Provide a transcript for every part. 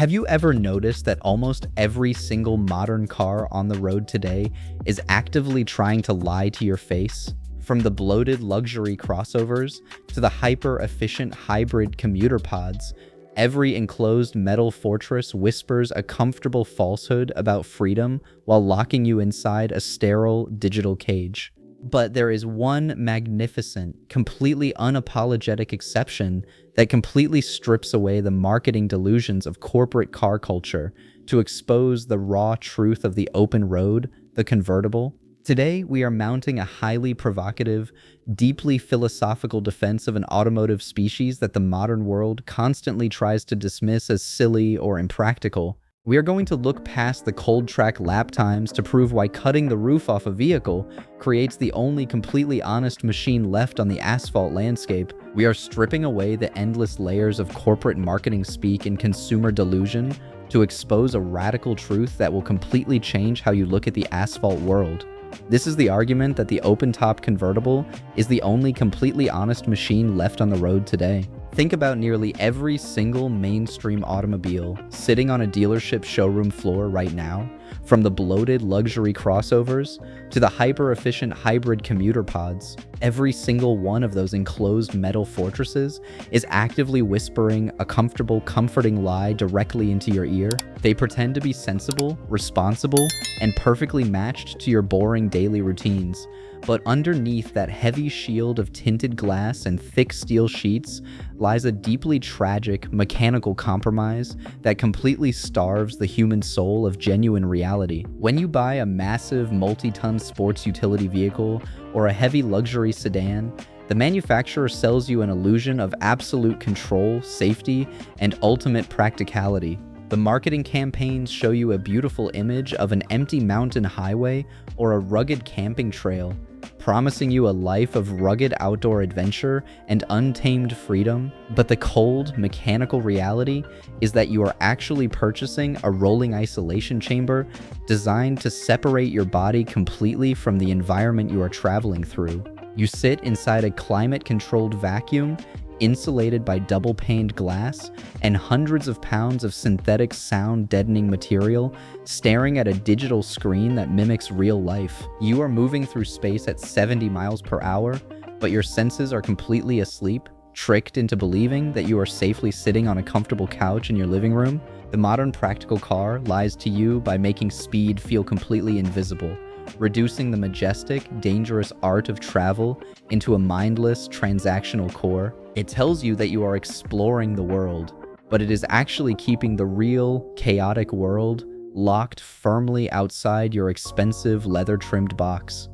Have you ever noticed that almost every single modern car on the road today is actively trying to lie to your face? From the bloated luxury crossovers to the hyper-efficient hybrid commuter pods, every enclosed metal fortress whispers a comfortable falsehood about freedom while locking you inside a sterile digital cage. But there is one magnificent, completely unapologetic exception that completely strips away the marketing delusions of corporate car culture to expose the raw truth of the open road, the convertible. Today, we are mounting a highly provocative, deeply philosophical defense of an automotive species that the modern world constantly tries to dismiss as silly or impractical. We are going to look past the cold track lap times to prove why cutting the roof off a vehicle creates the only completely honest machine left on the asphalt landscape. We are stripping away the endless layers of corporate marketing speak and consumer delusion to expose a radical truth that will completely change how you look at the asphalt world. This is the argument that the open-top convertible is the only completely honest machine left on the road today. Think about nearly every single mainstream automobile sitting on a dealership showroom floor right now, from the bloated luxury crossovers to the hyper-efficient hybrid commuter pods. Every single one of those enclosed metal fortresses is actively whispering a comfortable, comforting lie directly into your ear. They pretend to be sensible, responsible, and perfectly matched to your boring daily routines. But underneath that heavy shield of tinted glass and thick steel sheets lies a deeply tragic, mechanical compromise that completely starves the human soul of genuine reality. When you buy a massive multi-ton sports utility vehicle or a heavy luxury sedan, the manufacturer sells you an illusion of absolute control, safety, and ultimate practicality. The marketing campaigns show you a beautiful image of an empty mountain highway or a rugged camping trail, promising you a life of rugged outdoor adventure and untamed freedom. But the cold, mechanical reality is that you are actually purchasing a rolling isolation chamber designed to separate your body completely from the environment you are traveling through. You sit inside a climate-controlled vacuum, insulated by double-paned glass and hundreds of pounds of synthetic sound-deadening material, staring at a digital screen that mimics real life. You are moving through space at 70 miles per hour, but your senses are completely asleep, tricked into believing that you are safely sitting on a comfortable couch in your living room. The modern practical car lies to you by making speed feel completely invisible, reducing the majestic, dangerous art of travel into a mindless, transactional core. It tells you that you are exploring the world, but it is actually keeping the real, chaotic world locked firmly outside your expensive, leather-trimmed box.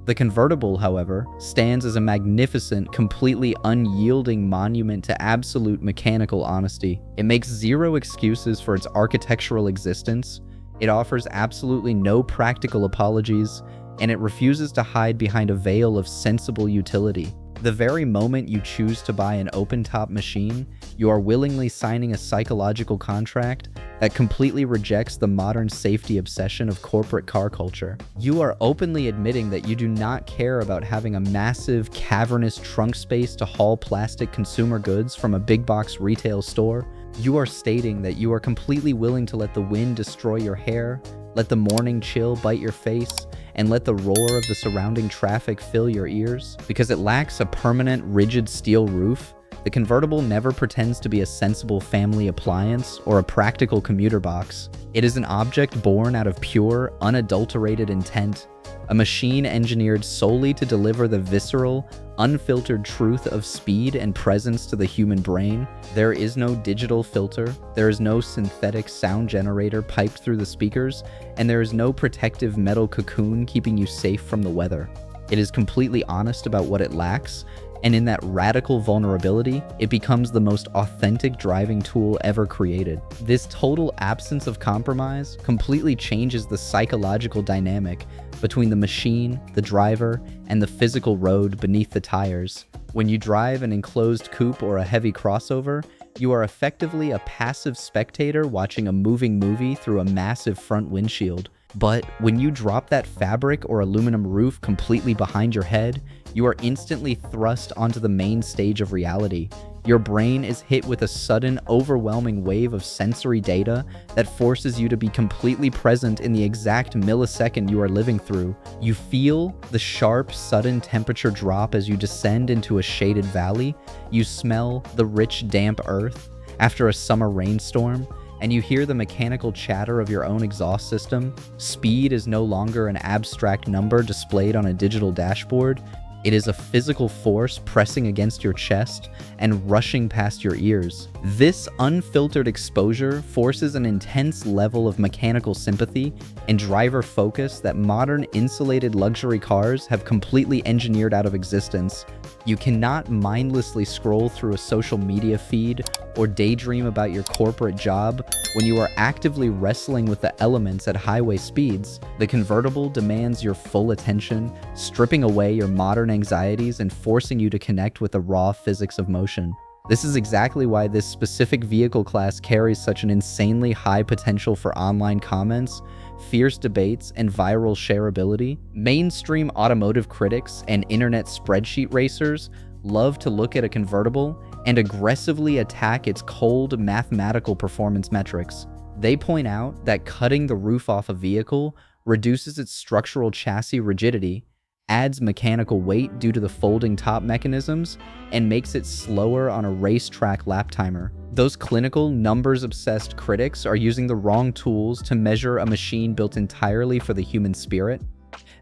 The convertible, however, stands as a magnificent, completely unyielding monument to absolute mechanical honesty. It makes zero excuses for its architectural existence. It offers absolutely no practical apologies, and it refuses to hide behind a veil of sensible utility. The very moment you choose to buy an open-top machine, you are willingly signing a psychological contract that completely rejects the modern safety obsession of corporate car culture. You are openly admitting that you do not care about having a massive, cavernous trunk space to haul plastic consumer goods from a big box retail store. You are stating that you are completely willing to let the wind destroy your hair, let the morning chill bite your face, and let the roar of the surrounding traffic fill your ears. Because it lacks a permanent, rigid steel roof, the convertible never pretends to be a sensible family appliance or a practical commuter box. It is an object born out of pure, unadulterated intent, a machine engineered solely to deliver the visceral, unfiltered truth of speed and presence to the human brain. There is no digital filter, there is no synthetic sound generator piped through the speakers, and there is no protective metal cocoon keeping you safe from the weather. It is completely honest about what it lacks, and in that radical vulnerability, it becomes the most authentic driving tool ever created. This total absence of compromise completely changes the psychological dynamic between the machine, the driver, and the physical road beneath the tires. When you drive an enclosed coupe or a heavy crossover, you are effectively a passive spectator watching a moving movie through a massive front windshield. But when you drop that fabric or aluminum roof completely behind your head, you are instantly thrust onto the main stage of reality. Your brain is hit with a sudden, overwhelming wave of sensory data that forces you to be completely present in the exact millisecond you are living through. You feel the sharp, sudden temperature drop as you descend into a shaded valley. You smell the rich, damp earth after a summer rainstorm, and you hear the mechanical chatter of your own exhaust system. Speed is no longer an abstract number displayed on a digital dashboard. It is a physical force pressing against your chest and rushing past your ears. This unfiltered exposure forces an intense level of mechanical sympathy and driver focus that modern insulated luxury cars have completely engineered out of existence. You cannot mindlessly scroll through a social media feed or daydream about your corporate job when you are actively wrestling with the elements at highway speeds. The convertible demands your full attention, stripping away your modern anxieties and forcing you to connect with the raw physics of motion. This is exactly why this specific vehicle class carries such an insanely high potential for online comments, fierce debates, and viral shareability. Mainstream automotive critics and internet spreadsheet racers love to look at a convertible and aggressively attack its cold mathematical performance metrics. They point out that cutting the roof off a vehicle reduces its structural chassis rigidity, adds mechanical weight due to the folding top mechanisms, and makes it slower on a racetrack lap timer. Those clinical, numbers-obsessed critics are using the wrong tools to measure a machine built entirely for the human spirit.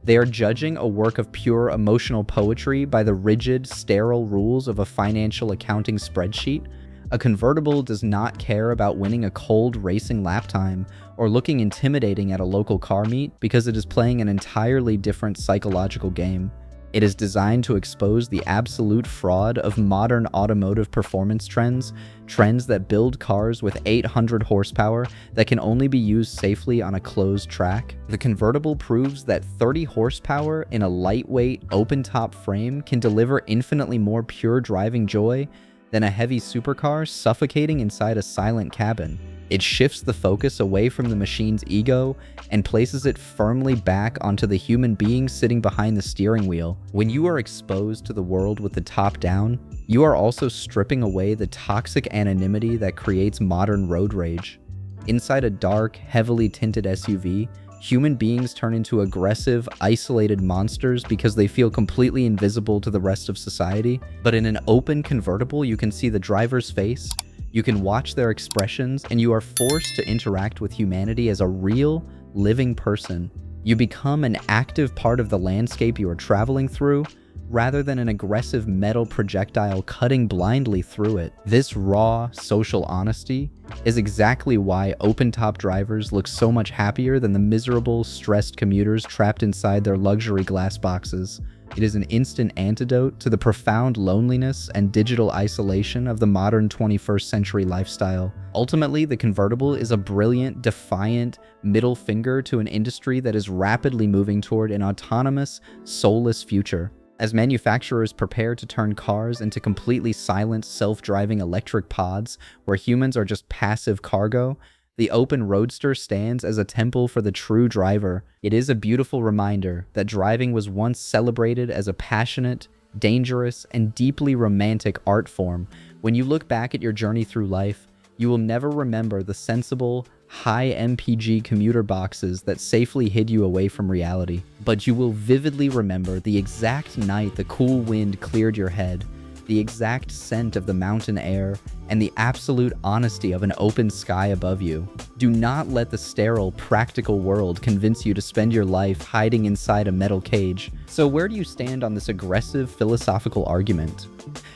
They are judging a work of pure emotional poetry by the rigid, sterile rules of a financial accounting spreadsheet. A convertible does not care about winning a cold racing lap time or looking intimidating at a local car meet because it is playing an entirely different psychological game. It is designed to expose the absolute fraud of modern automotive performance trends that build cars with 800 horsepower that can only be used safely on a closed track. The convertible proves that 30 horsepower in a lightweight, open-top frame can deliver infinitely more pure driving joy than a heavy supercar suffocating inside a silent cabin. It shifts the focus away from the machine's ego and places it firmly back onto the human being sitting behind the steering wheel. When you are exposed to the world with the top down, you are also stripping away the toxic anonymity that creates modern road rage. Inside a dark, heavily tinted SUV, human beings turn into aggressive, isolated monsters because they feel completely invisible to the rest of society. But in an open convertible, you can see the driver's face, you can watch their expressions, and you are forced to interact with humanity as a real, living person. You become an active part of the landscape you are traveling through, rather than an aggressive metal projectile cutting blindly through it. This raw, social honesty is exactly why open-top drivers look so much happier than the miserable, stressed commuters trapped inside their luxury glass boxes. It is an instant antidote to the profound loneliness and digital isolation of the modern 21st century lifestyle. Ultimately, the convertible is a brilliant, defiant middle finger to an industry that is rapidly moving toward an autonomous, soulless future. As manufacturers prepare to turn cars into completely silent, self-driving electric pods where humans are just passive cargo, the open Roadster stands as a temple for the true driver. It is a beautiful reminder that driving was once celebrated as a passionate, dangerous, and deeply romantic art form. When you look back at your journey through life, you will never remember the sensible, high MPG commuter boxes that safely hid you away from reality. But you will vividly remember the exact night the cool wind cleared your head, the exact scent of the mountain air, and the absolute honesty of an open sky above you. Do not let the sterile, practical world convince you to spend your life hiding inside a metal cage. So where do you stand on this aggressive philosophical argument?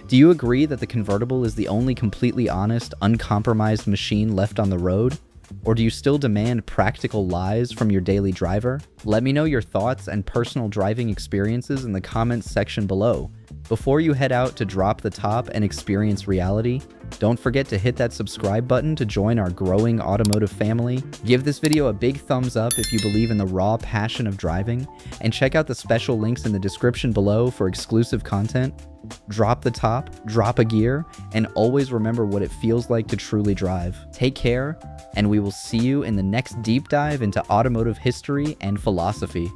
Do you agree that the convertible is the only completely honest, uncompromised machine left on the road? Or do you still demand practical lies from your daily driver? Let me know your thoughts and personal driving experiences in the comments section below. Before you head out to drop the top and experience reality, don't forget to hit that subscribe button to join our growing automotive family. Give this video a big thumbs up if you believe in the raw passion of driving, and check out the special links in the description below for exclusive content. Drop the top, drop a gear, and always remember what it feels like to truly drive. Take care, and we will see you in the next deep dive into automotive history and philosophy.